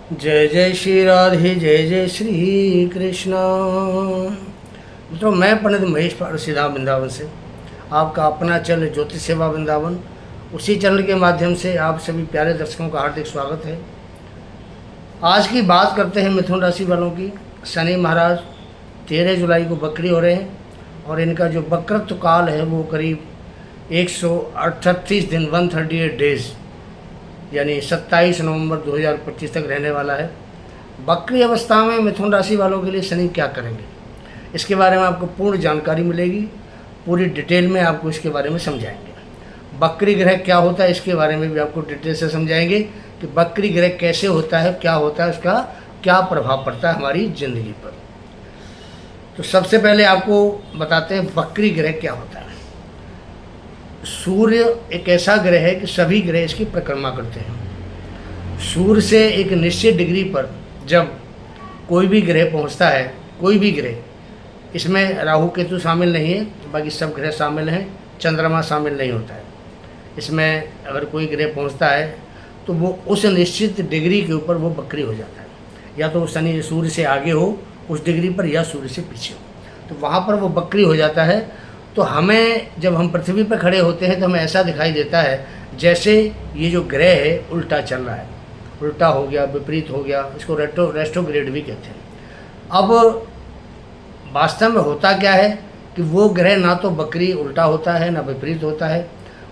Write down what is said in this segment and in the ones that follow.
जय जय श्री राधे, जय जय श्री कृष्ण। मित्रों, मैं पंडित महेश पारसीधाम वृंदावन से आपका अपना चैनल ज्योतिष सेवा वृंदावन, उसी चैनल के माध्यम से आप सभी प्यारे दर्शकों का हार्दिक स्वागत है। आज की बात करते हैं मिथुन राशि वालों की। शनि महाराज 13 जुलाई को बकरी हो रहे हैं और इनका जो वक्रत्व काल है वो करीब 138 दिन 138 डेज यानी 27 नवंबर 2025 तक रहने वाला है। बकरी अवस्था में मिथुन राशि वालों के लिए शनि क्या करेंगे, इसके बारे में आपको पूर्ण जानकारी मिलेगी। पूरी डिटेल में आपको इसके बारे में समझाएंगे। बकरी ग्रह क्या होता है इसके बारे में भी आपको डिटेल से समझाएंगे कि बकरी ग्रह कैसे होता है, क्या होता है, उसका क्या प्रभाव पड़ता है हमारी ज़िंदगी पर। तो सबसे पहले आपको बताते हैं बकरी ग्रह क्या होता है। सूर्य एक ऐसा ग्रह है कि सभी ग्रह इसकी परिक्रमा करते हैं। सूर्य से एक निश्चित डिग्री पर जब कोई भी ग्रह पहुंचता है, कोई भी ग्रह, इसमें राहु केतु शामिल नहीं है, बाकी सब ग्रह शामिल हैं, चंद्रमा शामिल नहीं होता है। इसमें अगर कोई ग्रह पहुंचता है तो वो उस निश्चित डिग्री के ऊपर वो बकरी हो जाता है, या तो शनि सूर्य से आगे हो उस डिग्री पर या सूर्य से पीछे हो, तो वहाँ पर वो बकरी हो जाता है। तो हमें जब हम पृथ्वी पर खड़े होते हैं तो हमें ऐसा दिखाई देता है जैसे ये जो ग्रह है उल्टा चल रहा है, उल्टा हो गया, विपरीत हो गया। इसको रेट्रोग्रेड भी कहते हैं। अब वास्तव में होता क्या है कि वो ग्रह ना तो बकरी उल्टा होता है ना विपरीत होता है।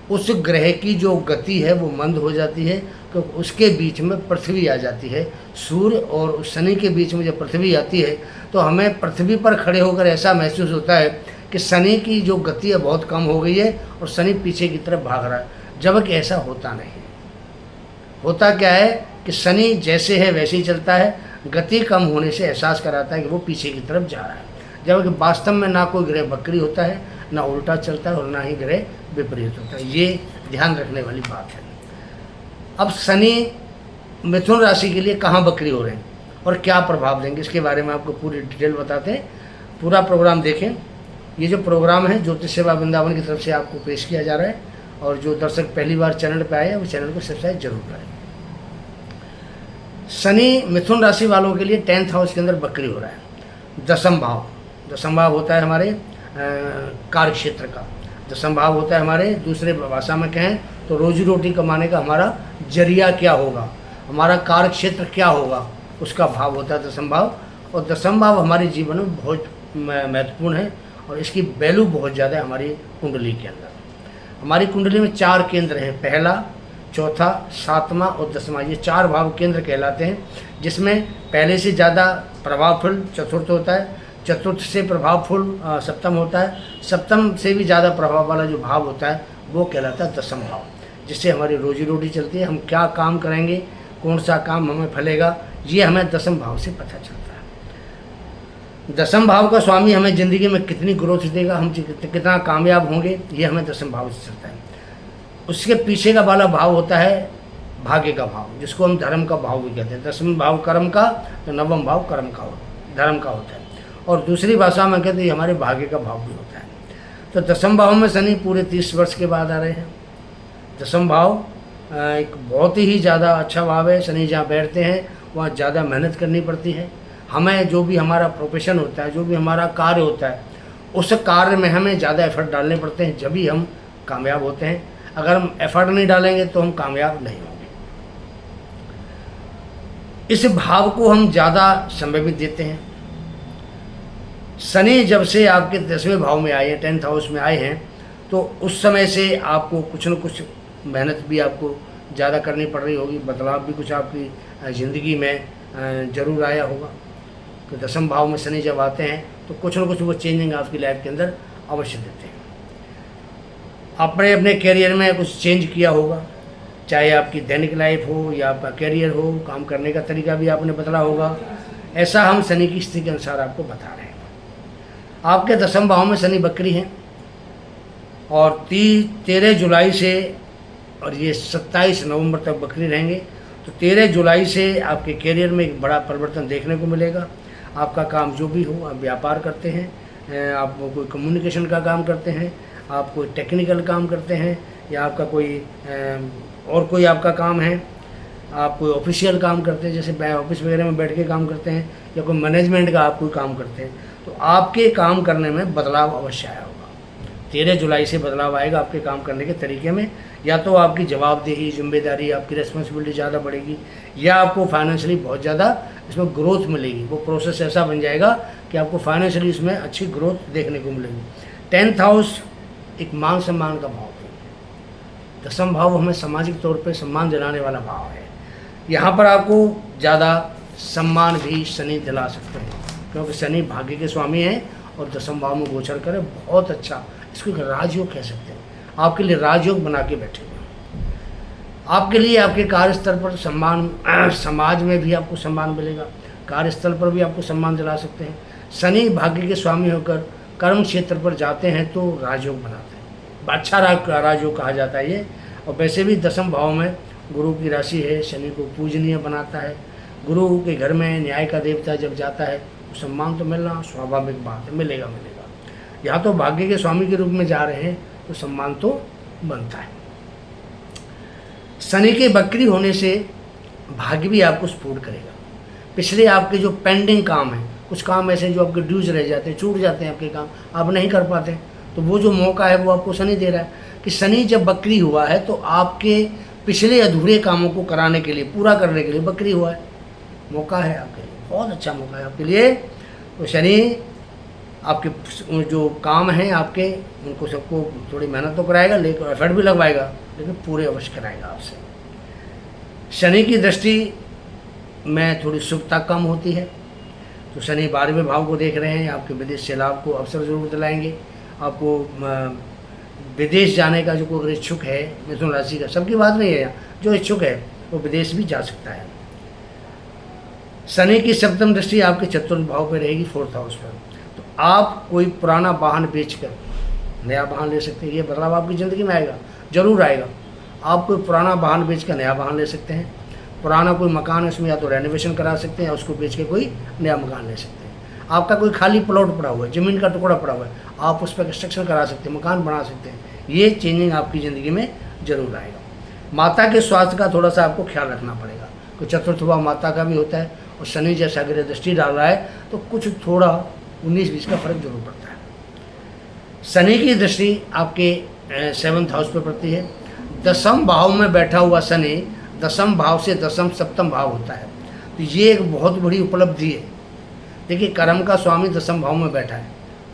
उस ग्रह की जो गति है वो मंद हो जाती है, क्योंकि उसके बीच में पृथ्वी आ जाती है। सूर्य और उस शनि के बीच में जब पृथ्वी आती है तो हमें पृथ्वी पर खड़े होकर ऐसा महसूस होता है कि शनि की जो गति है बहुत कम हो गई है और शनि पीछे की तरफ भाग रहा है, जबकि ऐसा होता नहीं। होता क्या है कि शनि जैसे है वैसे ही चलता है, गति कम होने से एहसास कराता है कि वो पीछे की तरफ जा रहा है, जबकि वास्तव में ना कोई ग्रह बकरी होता है, ना उल्टा चलता है और ना ही ग्रह विपरीत होता है। ये ध्यान रखने वाली बात है। अब शनि मिथुन राशि के लिए कहाँ बकरी हो रहे हैं और क्या प्रभाव देंगे, इसके बारे में आपको पूरी डिटेल बताते हैं। पूरा प्रोग्राम देखें। ये जो प्रोग्राम है ज्योतिष सेवा वृंदावन की तरफ से आपको पेश किया जा रहा है, और जो दर्शक पहली बार चैनल पर आए हैं वो चैनल को सब्सक्राइब जरूर करें। शनि मिथुन राशि वालों के लिए 10th हाउस के अंदर बकरी हो रहा है। दसम भाव होता है हमारे कार्य क्षेत्र का। दसम भाव होता है हमारे, दूसरे भाषा में कहें तो रोजी रोटी कमाने का हमारा जरिया क्या होगा, हमारा कार्य क्षेत्र क्या होगा, उसका भाव होता है दसम भाव। और दसम भाव हमारे जीवन में बहुत महत्वपूर्ण है और इसकी वैल्यू बहुत ज़्यादा है हमारी कुंडली के अंदर। हमारी कुंडली में 4 केंद्र हैं, पहला, चौथा, 7वां और 10वां। ये 4 भाव केंद्र कहलाते हैं, जिसमें पहले से ज़्यादा प्रभावफुल चतुर्थ होता है, चतुर्थ से प्रभावफुल सप्तम होता है, सप्तम से भी ज़्यादा प्रभाव वाला जो भाव होता है वो कहलाता है दसम भाव, जिससे हमारी रोजी रोटी चलती है। हम क्या काम करेंगे, कौन सा काम हमें फलेगा, ये हमें दसम भाव से पता चलता है। दसम भाव का स्वामी हमें ज़िंदगी में कितनी ग्रोथ देगा, हम कितना कामयाब होंगे, ये हमें दसम भाव से चलता है। उसके पीछे का वाला भाव होता है भाग्य का भाव, जिसको हम धर्म का भाव भी कहते हैं। दसम भाव कर्म का, तो नवम भाव कर्म का धर्म का होता है, और दूसरी भाषा में कहते हैं हमारे भाग्य का भाव भी होता है। तो दसम भाव में शनि पूरे 30 वर्ष के बाद आ रहे हैं। दसम भाव एक बहुत ही ज़्यादा अच्छा भाव है। शनि जहाँ बैठते हैं वहाँ ज़्यादा मेहनत करनी पड़ती है। हमें जो भी हमारा प्रोफेशन होता है, जो भी हमारा कार्य होता है, उस कार्य में हमें ज़्यादा एफर्ट डालने पड़ते हैं, जब भी हम कामयाब होते हैं। अगर हम एफर्ट नहीं डालेंगे तो हम कामयाब नहीं होंगे। इस भाव को हम ज़्यादा समय भी देते हैं। शनि जब से आपके 10वें भाव में आए हैं, 10th हाउस में आए हैं, तो उस समय से आपको कुछ न कुछ मेहनत भी आपको ज़्यादा करनी पड़ रही होगी, बदलाव भी कुछ आपकी ज़िंदगी में ज़रूर आया होगा। तो दसम भाव में शनि जब आते हैं तो कुछ न कुछ वो चेंजिंग आपकी लाइफ के अंदर अवश्य देते हैं। आपने अपने करियर में कुछ चेंज किया होगा, चाहे आपकी दैनिक लाइफ हो या आपका करियर हो, काम करने का तरीका भी आपने बदला होगा। ऐसा हम शनि की स्थिति के अनुसार आपको बता रहे हैं। आपके दसम भाव में शनि बकरी हैं और 13 जुलाई से और ये 27 नवंबर तक बकरी रहेंगे। तो 13 जुलाई से आपके करियर में एक बड़ा परिवर्तन देखने को मिलेगा। आपका काम जो भी हो, आप व्यापार करते हैं, आप कोई कम्युनिकेशन का काम करते हैं, आप कोई टेक्निकल काम करते हैं, या आपका कोई और कोई आपका काम है, आप कोई ऑफिशियल काम करते हैं, जैसे ऑफिस वगैरह में बैठ के काम करते हैं, या कोई मैनेजमेंट का आप कोई काम करते हैं, तो आपके काम करने में बदलाव अवश्य आया होगा। 13 जुलाई से बदलाव आएगा आपके काम करने के तरीके में। या तो आपकी जवाबदेही, जिम्मेदारी, आपकी रिस्पॉन्सिबिलिटी ज़्यादा बढ़ेगी, या आपको फाइनेंशियली बहुत ज़्यादा इसमें ग्रोथ मिलेगी। वो प्रोसेस ऐसा बन जाएगा कि आपको फाइनेंशियली इसमें अच्छी ग्रोथ देखने को मिलेगी। 10th हाउस एक मान सम्मान का भाव है। 10वां भाव हमें सामाजिक तौर पे सम्मान दिलाने वाला भाव है। यहाँ पर आपको ज़्यादा सम्मान भी शनि दिला सकते हैं, क्योंकि शनि भाग्य के स्वामी हैं और 10वां भाव में गोचर करे, बहुत अच्छा, इसको एक राजयोग कह सकते हैं। आपके लिए राजयोग बना के बैठे हुए हैं। आपके लिए आपके कार्यस्थल पर सम्मान, समाज में भी आपको सम्मान मिलेगा, कार्यस्थल पर भी आपको सम्मान दिला सकते हैं। शनि भाग्य के स्वामी होकर कर्म क्षेत्र पर जाते हैं तो राजयोग बनाते हैं, अच्छा राजयोग कहा जाता है ये। और वैसे भी 10वें भाव में गुरु की राशि है, शनि को पूजनीय बनाता है। गुरु के घर में न्याय का देवता जब जाता है तो सम्मान तो मिलना स्वाभाविक बात है, मिलेगा। यहाँ तो भाग्य के स्वामी के रूप में जा रहे हैं तो सम्मान तो बनता है। शनि के वक्री होने से भाग्य भी आपको सपोर्ट करेगा। पिछले आपके जो पेंडिंग काम है, कुछ काम ऐसे जो आपके ड्यूज रह जाते हैं, छूट जाते हैं आपके काम, आप नहीं कर पाते, तो वो जो मौका है वो आपको शनि दे रहा है कि शनि जब वक्री हुआ है तो आपके पिछले अधूरे कामों को कराने के लिए, पूरा करने के लिए वक्री हुआ है। मौका है आपके लिए, बहुत अच्छा मौका है आपके लिए। तो शनि आपके जो काम हैं आपके, उनको सबको थोड़ी मेहनत तो कराएगा, लेकिन एफर्ट भी लगवाएगा, लेकिन पूरे अवश्य कराएगा आपसे। शनि की दृष्टि में थोड़ी शुभता कम होती है, तो शनि 12वें भाव को देख रहे हैं, आपके विदेश से लाभ को अवसर जरूर दिलाएंगे। आपको विदेश जाने का जो कोई इच्छुक है, मिथुन राशि का, सबकी बात नहीं है, जो इच्छुक है वो विदेश भी जा सकता है। शनि की 7वीं दृष्टि आपके चतुर्थ भाव पर रहेगी, 4th हाउस पर। तो आप कोई पुराना वाहन बेचकर नया वाहन ले सकते हैं। ये बदलाव आपकी ज़िंदगी में आएगा, जरूर आएगा। आप कोई पुराना वाहन बेचकर नया वाहन ले सकते हैं। पुराना कोई मकान है, उसमें या तो रेनोवेशन करा सकते हैं या उसको बेच के कोई नया मकान ले सकते हैं। आपका कोई खाली प्लॉट पड़ा हुआ है, ज़मीन का टुकड़ा पड़ा हुआ है, आप उस पर कंस्ट्रक्शन करा सकते हैं, मकान बना सकते हैं। ये चेंजिंग आपकी ज़िंदगी में जरूर आएगा। माता के स्वास्थ्य का थोड़ा सा आपको ख्याल रखना पड़ेगा, तो चतुर्थ भाव माता का भी होता है, और शनि जैसा अगर दृष्टि डाल रहा है तो कुछ थोड़ा 19-20 का फर्क जरूर पड़ता है। शनि की दृष्टि आपके 7th हाउस पर पड़ती है। 10वें भाव में बैठा हुआ शनि 10वें भाव से 10वीं 7वीं भाव होता है, तो ये एक बहुत बड़ी उपलब्धि है। देखिए, कर्म का स्वामी 10वें भाव में बैठा है,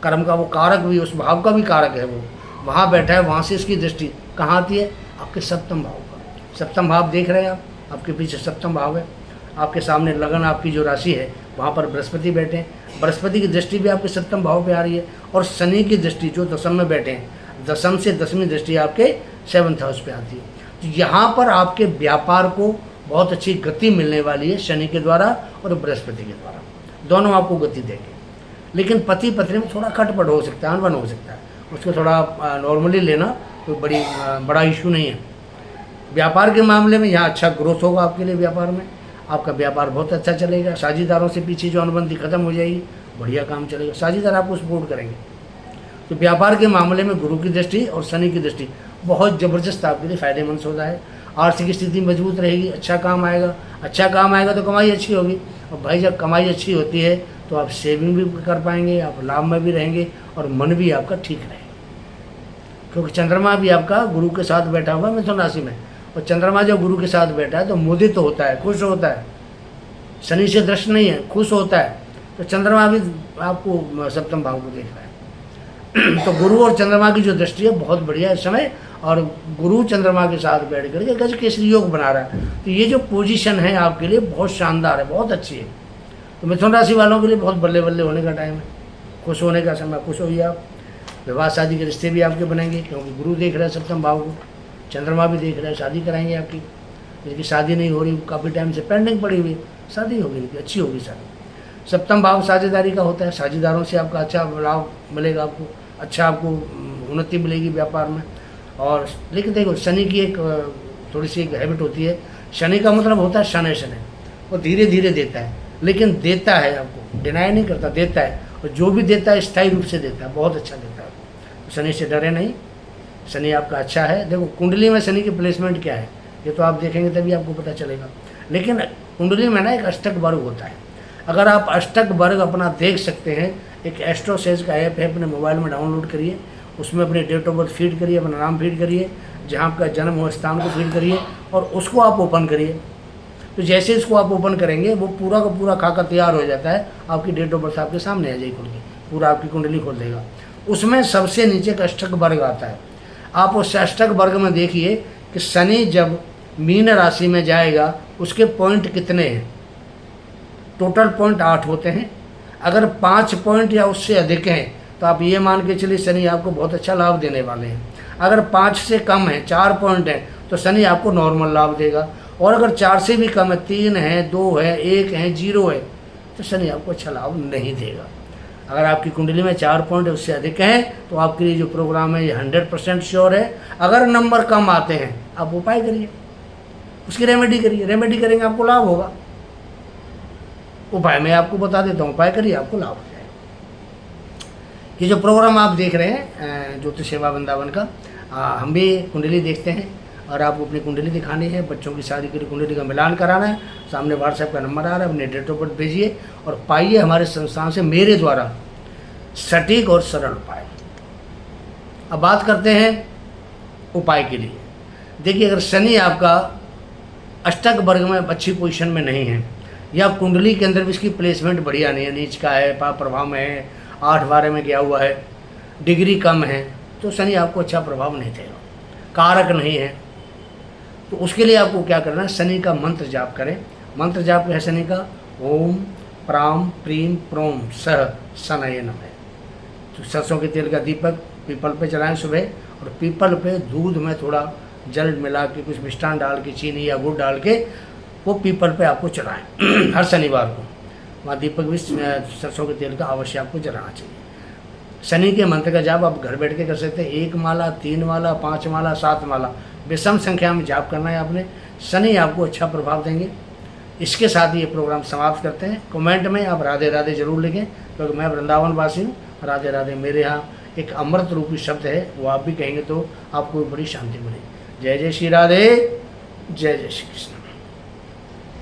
कर्म का वो कारक भी, उस भाव का भी कारक है, वो वहाँ बैठा है, वहाँ से इसकी दृष्टि कहाँ आती है? आपके 7वें भाव पर। 7वां भाव देख रहे हैं आप, आपके पीछे 7वां भाव है, आपके सामने लगन आपकी जो राशि है वहाँ पर बृहस्पति बैठे हैं, बृहस्पति की दृष्टि भी आपके 7वें भाव पे आ रही है, और शनि की दृष्टि जो 10वें में बैठे हैं, 10वीं से 10वीं दृष्टि आपके 7th हाउस पे आती है। तो यहाँ पर आपके व्यापार को बहुत अच्छी गति मिलने वाली है शनि के द्वारा और बृहस्पति के द्वारा, दोनों आपको गति देंगे। लेकिन पति पत्नी में थोड़ा खटपट हो सकता है, अनबन हो सकता है, उसको थोड़ा नॉर्मली लेना, कोई बड़ा इशू नहीं है। व्यापार के मामले में यहाँ अच्छा ग्रोथ होगा आपके लिए, व्यापार में आपका व्यापार बहुत अच्छा चलेगा। साझेदारों से पीछे जो अनुबंधी खत्म हो जाएगी, बढ़िया काम चलेगा, साझेदार आपको सपोर्ट करेंगे। तो व्यापार के मामले में गुरु की दृष्टि और शनि की दृष्टि बहुत ज़बरदस्त आपके लिए फ़ायदेमंद होता है। आर्थिक स्थिति मजबूत रहेगी, अच्छा काम आएगा, अच्छा काम आएगा तो कमाई अच्छी होगी, और भाई जब कमाई अच्छी होती है तो आप सेविंग भी कर पाएंगे, आप लाभ में भी रहेंगे और मन भी आपका ठीक रहेगा, क्योंकि चंद्रमा भी आपका गुरु के साथ बैठा हुआ है मिथुन राशि में, और चंद्रमा जब गुरु के साथ बैठा है तो मुदित तो होता है, खुश होता है, शनि से दृष्ट नहीं है, खुश होता है। तो चंद्रमा भी आपको 7वें भाव को देख रहा है। तो गुरु और चंद्रमा की जो दृष्टि है बहुत बढ़िया इस समय, और गुरु चंद्रमा के साथ बैठ करके गज केसरी योग बना रहा है। तो ये जो पोजीशन है आपके लिए बहुत शानदार है, बहुत अच्छी है। तो मिथुन राशि वालों के लिए बहुत बल्ले बल्ले होने का टाइम है, खुश होने का समय, खुश होइए आप। विवाह शादी के रिश्ते भी आपके बनेंगे, क्योंकि गुरु देख रहा है 7वें भाव को, चंद्रमा भी देख रहा है, शादी कराएंगे आपकी। जिनकी शादी नहीं हो रही, काफ़ी टाइम से पेंडिंग पड़ी हुई, शादी होगी, इनकी अच्छी होगी शादी। 7वां भाव साझेदारी का होता है, साझेदारों से आपका अच्छा लाभ मिलेगा, आपको अच्छा आपको उन्नति मिलेगी व्यापार में। और लेकिन देखो, शनि की एक थोड़ी सी एक हैबिट होती है, शनि का मतलब होता है शनै शनै, वो धीरे धीरे देता है, लेकिन देता है, आपको डिनाई नहीं करता, देता है, और जो भी देता है स्थायी रूप से देता है, बहुत अच्छा देता है। तो शनि से डरे नहीं, शनि आपका अच्छा है। देखो कुंडली में शनि की प्लेसमेंट क्या है, ये तो आप देखेंगे तभी आपको पता चलेगा। लेकिन कुंडली में ना एक अष्टक वर्ग होता है। अगर आप अष्टक वर्ग अपना देख सकते हैं, एक एस्ट्रोसेज का ऐप है, अपने मोबाइल में डाउनलोड करिए, उसमें अपनी डेट ऑफ बर्थ फीड करिए, अपना नाम फीड करिए, जहाँ आपका जन्म हुआ स्थान को फीड करिए और उसको आप ओपन करिए। तो जैसे इसको आप ओपन करेंगे वो पूरा का पूरा खाका तैयार हो जाता है, आपकी डेट ऑफ बर्थ आपके सामने आ जाएगी खुल के, पूरा आपकी कुंडली खोल देगा। उसमें सबसे नीचे का अष्टक वर्ग आता है। आप उस अष्टक वर्ग में देखिए कि शनि जब मीन राशि में जाएगा उसके पॉइंट कितने हैं। टोटल पॉइंट 8 होते हैं। अगर 5 पॉइंट या उससे अधिक हैं तो आप ये मान के चलिए शनि आपको बहुत अच्छा लाभ देने वाले हैं। अगर 5 से कम है, 4 पॉइंट हैं, तो शनि आपको नॉर्मल लाभ देगा। और अगर 4 से भी कम है, 3 है, 2 है, 1 है, 0 है, तो शनि आपको अच्छा लाभ नहीं देगा। अगर आपकी कुंडली में 4 पॉइंट उससे अधिक हैं तो आपके लिए जो प्रोग्राम है ये 100% श्योर है। अगर नंबर कम आते हैं आप उपाय करिए, उसकी रेमेडी करिए, रेमेडी करेंगे आपको लाभ होगा। उपाय मैं आपको बता देता हूँ, उपाय करिए आपको लाभ हो जाएगा। ये जो प्रोग्राम आप देख रहे हैं ज्योतिष सेवा वृंदावन का, हम भी कुंडली देखते हैं और आपको अपनी कुंडली दिखानी है, बच्चों की शादी के लिए कुंडली का मिलान कराना है, सामने व्हाट्सएप का नंबर आ रहा है, अपने डेट ऑफ बर्थ भेजिए और पाइए हमारे संस्थान से मेरे द्वारा सटीक और सरल उपाय। अब बात करते हैं उपाय के लिए। देखिए, अगर शनि आपका अष्टक वर्ग में अच्छी पोजीशन में नहीं है या कुंडली के अंदर भी इसकी प्लेसमेंट बढ़िया नहीं है, नीच का है, पाप प्रभाव में है, 8-12 में गया हुआ है, डिग्री कम है, तो शनि आपको अच्छा प्रभाव नहीं देगा, कारक नहीं है। तो उसके लिए आपको क्या करना है, शनि का मंत्र जाप करें। मंत्र जाप है शनि का, ओम प्राम प्रीम प्रोम सह शनये नमः। तो सरसों के तेल का दीपक पीपल पे जलाएं सुबह, और पीपल पे दूध में थोड़ा जल मिला के, कुछ मिष्ठान डाल के, चीनी या गुड़ डाल के वो पीपल पे आपको चढ़ाएं हर शनिवार को। वहाँ दीपक भी सरसों के तेल का अवश्य आपको जलाना चाहिए। शनि के मंत्र का जाप आप घर बैठ के कर सकते हैं। 1 माला, 3 माला, 5 माला, 7 माला, विषम संख्या में जाप करना है आपने। शनि आपको अच्छा प्रभाव देंगे। इसके साथ ये प्रोग्राम समाप्त करते हैं। कमेंट में आप राधे राधे जरूर लिखें, क्योंकि मैं वृंदावन वासी हूँ। राधे राधे मेरे यहाँ एक अमृत रूपी शब्द है, वो आप भी कहेंगे तो आपको बड़ी शांति मिलेगी। जय जय श्री राधे, जय जय श्री कृष्ण।